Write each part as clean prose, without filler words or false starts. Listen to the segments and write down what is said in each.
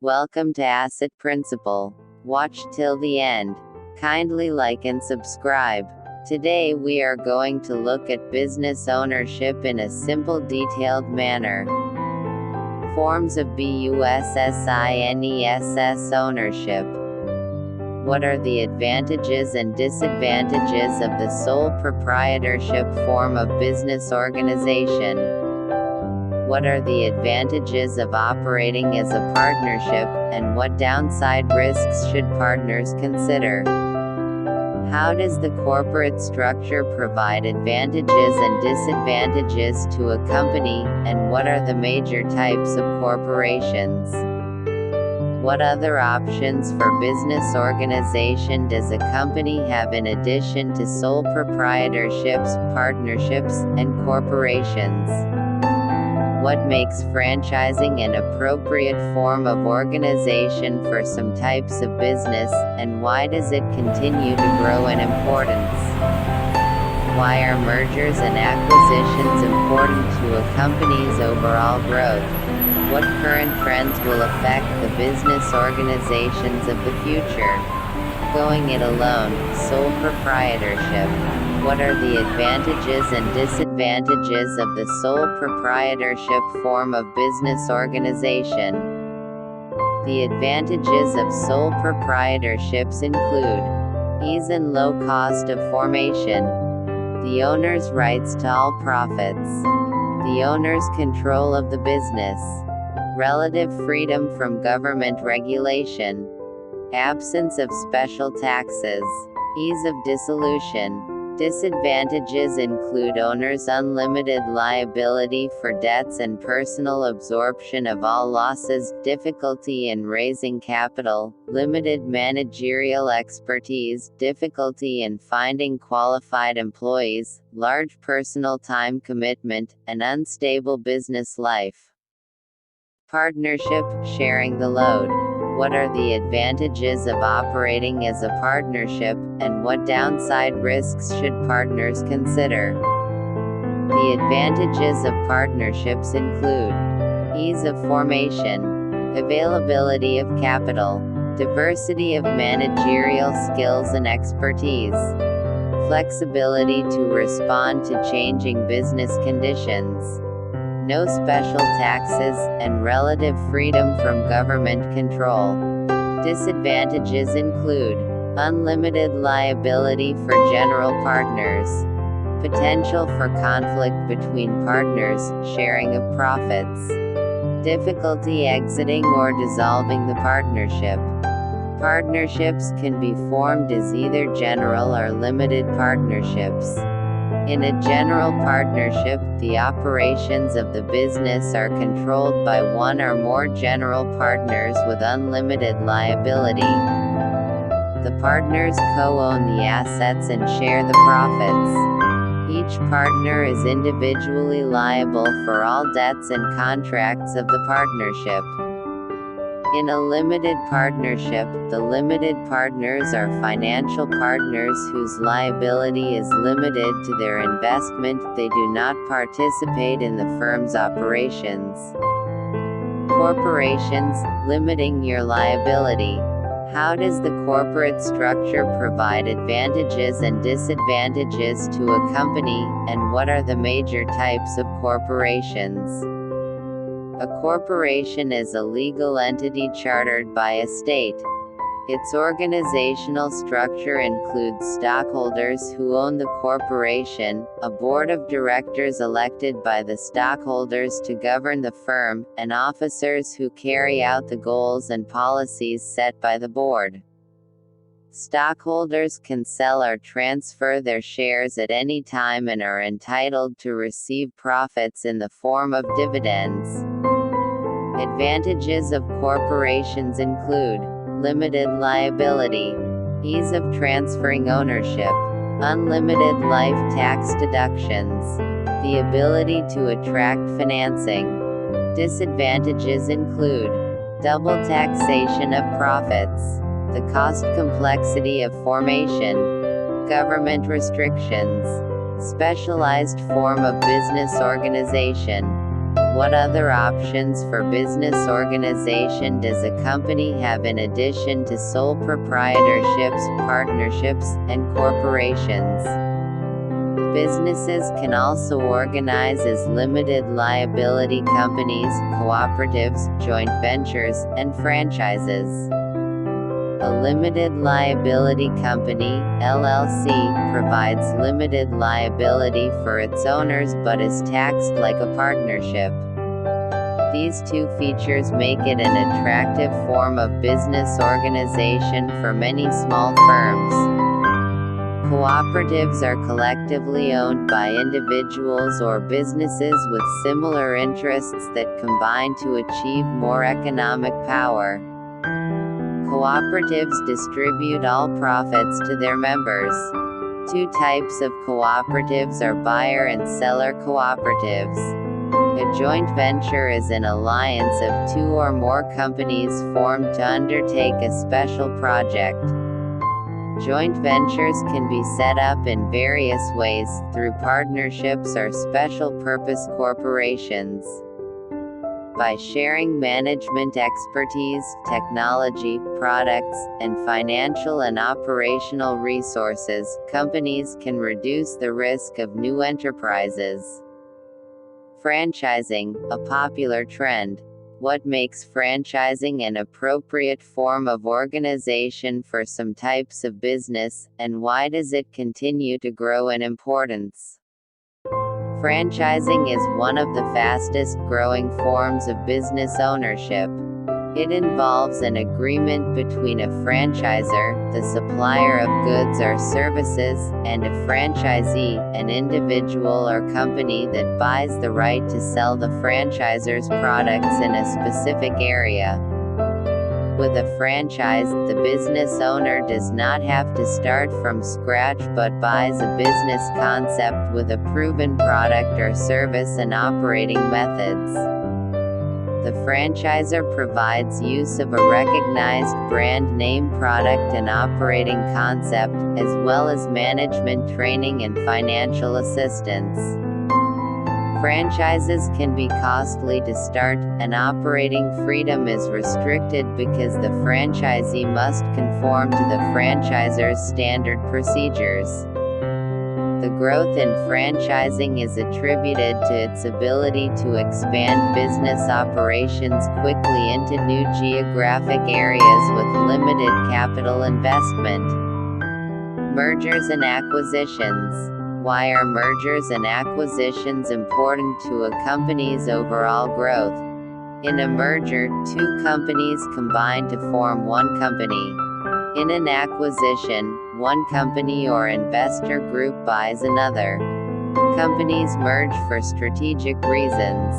Welcome to Asset Principle. Watch till the end. Kindly like and subscribe. Today we are going to look at business ownership in a simple, detailed manner. Forms of BUSSINESS ownership. What are the advantages and disadvantages of the sole proprietorship form of business organization? What are the advantages of operating as a partnership, and what downside risks should partners consider? How does the corporate structure provide advantages and disadvantages to a company, and what are the major types of corporations? What other options for business organization does a company have in addition to sole proprietorships, partnerships, and corporations? What makes franchising an appropriate form of organization for some types of business, and why does it continue to grow in importance? Why are mergers and acquisitions important to a company's overall growth? What current trends will affect the business organizations of the future? Going it alone, sole proprietorship. What are the advantages and disadvantages of the sole proprietorship form of business organization? The advantages of sole proprietorships include ease and low cost of formation, the owner's rights to all profits, the owner's control of the business, relative freedom from government regulation, absence of special taxes, ease of dissolution. Disadvantages include owner's unlimited liability for debts and personal absorption of all losses, difficulty in raising capital, limited managerial expertise, difficulty in finding qualified employees, large personal time commitment, and unstable business life. Partnership, sharing the load. What are the advantages of operating as a partnership, and what downside risks should partners consider? The advantages of partnerships include ease of formation, availability of capital, diversity of managerial skills and expertise, flexibility to respond to changing business conditions, no special taxes, and relative freedom from government control. Disadvantages include unlimited liability for general partners, potential for conflict between partners, sharing of profits, difficulty exiting or dissolving the partnership. Partnerships can be formed as either general or limited partnerships. In a general partnership, the operations of the business are controlled by one or more general partners with unlimited liability. The partners co-own the assets and share the profits. Each partner is individually liable for all debts and contracts of the partnership. In a limited partnership, the limited partners are financial partners whose liability is limited to their investment. They do not participate in the firm's operations. Corporations, limiting your liability. How does the corporate structure provide advantages and disadvantages to a company, and what are the major types of corporations? A corporation is a legal entity chartered by a state. Its organizational structure includes stockholders who own the corporation, a board of directors elected by the stockholders to govern the firm, and officers who carry out the goals and policies set by the board. Stockholders can sell or transfer their shares at any time and are entitled to receive profits in the form of dividends. Advantages of corporations include limited liability, ease of transferring ownership, unlimited life tax deductions, the ability to attract financing. Disadvantages include double taxation of profits, the cost complexity of formation, government restrictions, specialized form of business organization, What other options for business organization does a company have in addition to sole proprietorships, partnerships, and corporations? Businesses can also organize as limited liability companies, cooperatives, joint ventures, and franchises. A limited liability company, LLC, provides limited liability for its owners but is taxed like a partnership. These two features make it an attractive form of business organization for many small firms. Cooperatives are collectively owned by individuals or businesses with similar interests that combine to achieve more economic power. Cooperatives distribute all profits to their members. Two types of cooperatives are buyer and seller cooperatives. A joint venture is an alliance of two or more companies formed to undertake a special project. Joint ventures can be set up in various ways, through partnerships or special purpose corporations. By sharing management expertise, technology, products, and financial and operational resources, companies can reduce the risk of new enterprises. Franchising, a popular trend. What makes franchising an appropriate form of organization for some types of business, and why does it continue to grow in importance? Franchising is one of the fastest growing forms of business ownership. It involves an agreement between a franchisor, the supplier of goods or services, and a franchisee, an individual or company that buys the right to sell the franchisor's products in a specific area. With a franchise, the business owner does not have to start from scratch but buys a business concept with a proven product or service and operating methods. The franchisor provides use of a recognized brand name, product and operating concept, as well as management training and financial assistance. Franchises can be costly to start, and operating freedom is restricted because the franchisee must conform to the franchisor's standard procedures. The growth in franchising is attributed to its ability to expand business operations quickly into new geographic areas with limited capital investment. Mergers and acquisitions. Why are mergers and acquisitions important to a company's overall growth? In a merger, two companies combine to form one company. In an acquisition, one company or investor group buys another. Companies merge for strategic reasons.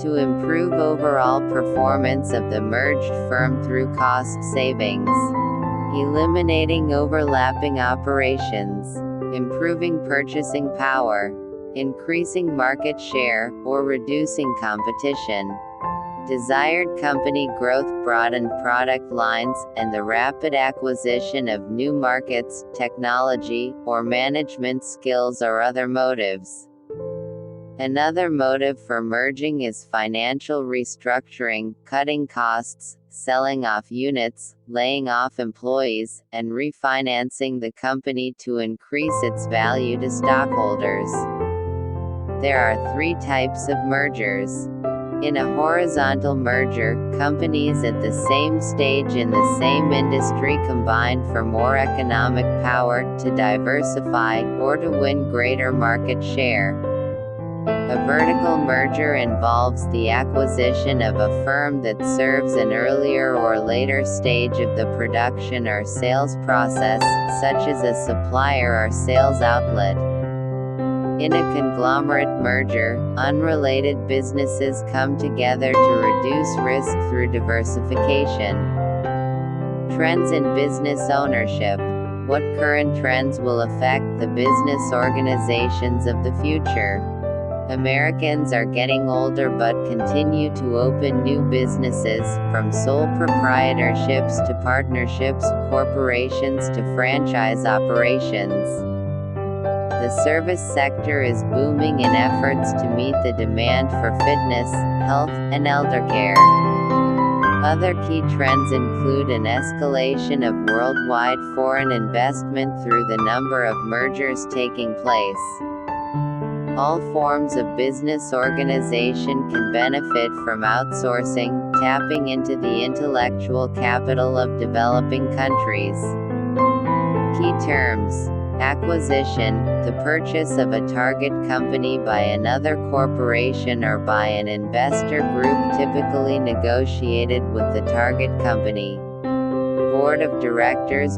To improve overall performance of the merged firm through cost savings. Eliminating overlapping operations. Improving purchasing power, increasing market share, or reducing competition. Desired company growth, broadened product lines, and the rapid acquisition of new markets, technology, or management skills are other motives. Another motive for merging is financial restructuring, cutting costs, selling off units, laying off employees, and refinancing the company to increase its value to stockholders. There are three types of mergers. In a horizontal merger, companies at the same stage in the same industry combine for more economic power, to diversify, or to win greater market share. A vertical merger involves the acquisition of a firm that serves an earlier or later stage of the production or sales process, such as a supplier or sales outlet. In a conglomerate merger, unrelated businesses come together to reduce risk through diversification. Trends in business ownership. What current trends will affect the business organizations of the future? Americans are getting older but continue to open new businesses, from sole proprietorships to partnerships, corporations to franchise operations. The service sector is booming in efforts to meet the demand for fitness, health, and eldercare. Other key trends include an escalation of worldwide foreign investment through the number of mergers taking place. All forms of business organization can benefit from outsourcing, tapping into the intellectual capital of developing countries. Key terms: acquisition, the purchase of a target company by another corporation or by an investor group typically negotiated with the target company. Board of directors,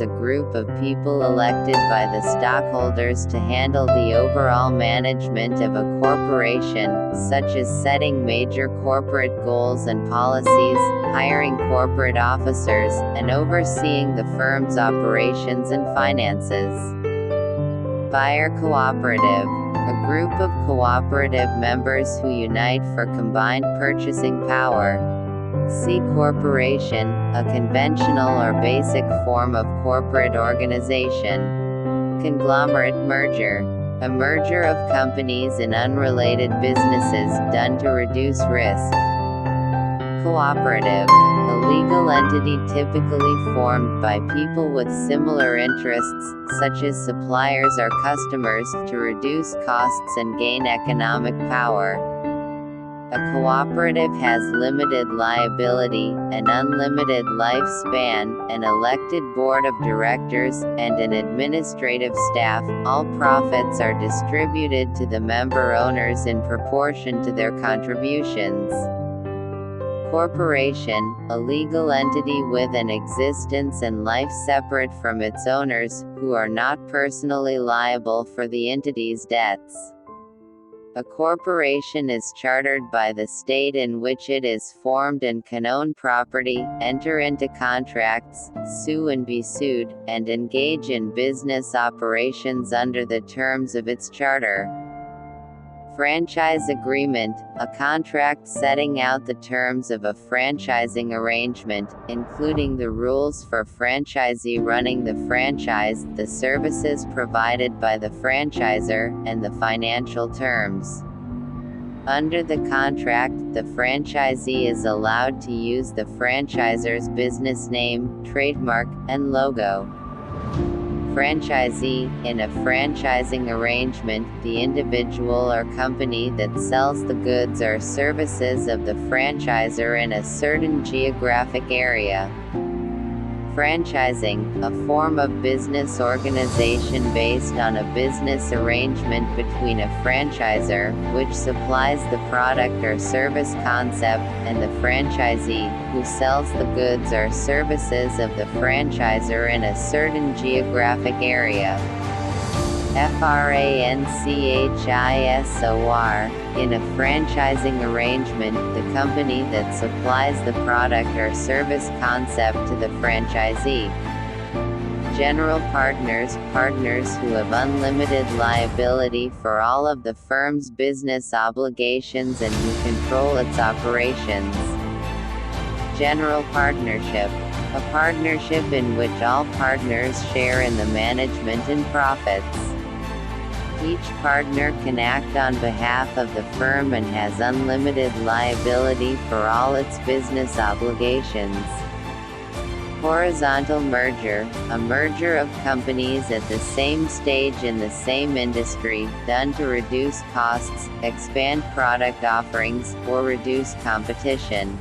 a group of people elected by the stockholders to handle the overall management of a corporation, such as setting major corporate goals and policies, hiring corporate officers, and overseeing the firm's operations and finances. Buyer cooperative, a group of cooperative members who unite for combined purchasing power. C corporation, a conventional or basic form of corporate organization. Conglomerate merger, a merger of companies in unrelated businesses done to reduce risk. Cooperative, a legal entity typically formed by people with similar interests, such as suppliers or customers, to reduce costs and gain economic power. A cooperative has limited liability, an unlimited lifespan, an elected board of directors, and an administrative staff. All profits are distributed to the member owners in proportion to their contributions. Corporation, a legal entity with an existence and life separate from its owners, who are not personally liable for the entity's debts. A corporation is chartered by the state in which it is formed and can own property, enter into contracts, sue and be sued, and engage in business operations under the terms of its charter. Franchise agreement, a contract setting out the terms of a franchising arrangement, including the rules for franchisee running the franchise, the services provided by the franchisor, and the financial terms. Under the contract, the franchisee is allowed to use the franchisor's business name, trademark, and logo. Franchisee, in a franchising arrangement, the individual or company that sells the goods or services of the franchisor in a certain geographic area. Franchising, a form of business organization based on a business arrangement between a franchisor, which supplies the product or service concept, and the franchisee, who sells the goods or services of the franchisor in a certain geographic area. Franchisor, in a franchising arrangement, the company that supplies the product or service concept to the franchisee. General partners, partners who have unlimited liability for all of the firm's business obligations and who control its operations. General partnership, a partnership in which all partners share in the management and profits. Each partner can act on behalf of the firm and has unlimited liability for all its business obligations. Horizontal merger, a merger of companies at the same stage in the same industry, done to reduce costs, expand product offerings, or reduce competition.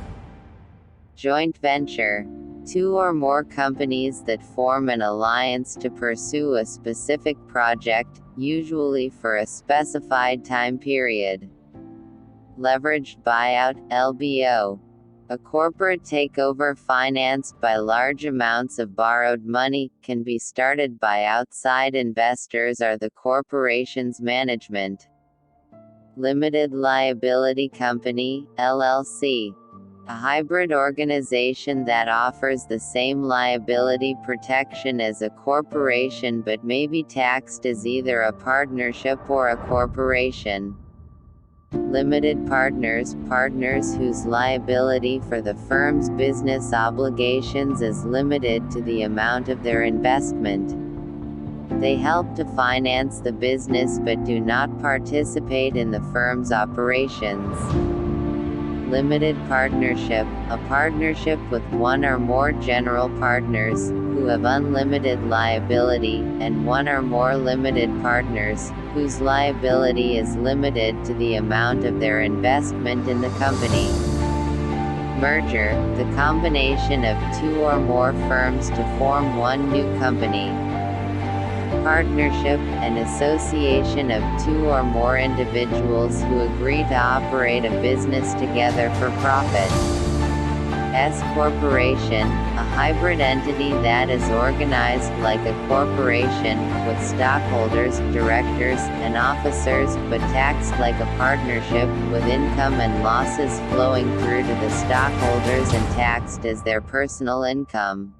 Joint venture, two or more companies that form an alliance to pursue a specific project, usually for a specified time period. Leveraged buyout, LBO. A corporate takeover financed by large amounts of borrowed money, can be started by outside investors or the corporation's management. Limited liability company, LLC. A hybrid organization that offers the same liability protection as a corporation but may be taxed as either a partnership or a corporation. Limited partners, partners whose liability for the firm's business obligations is limited to the amount of their investment. They help to finance the business but do not participate in the firm's operations. Limited partnership, a partnership with one or more general partners, who have unlimited liability, and one or more limited partners, whose liability is limited to the amount of their investment in the company. Merger, the combination of two or more firms to form one new company. Partnership, an association of two or more individuals who agree to operate a business together for profit. S-corporation, a hybrid entity that is organized like a corporation, with stockholders, directors, and officers, but taxed like a partnership, with income and losses flowing through to the stockholders and taxed as their personal income.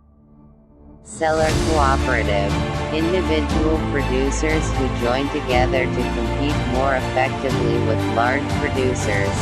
Seller cooperative, individual producers who join together to compete more effectively with large producers.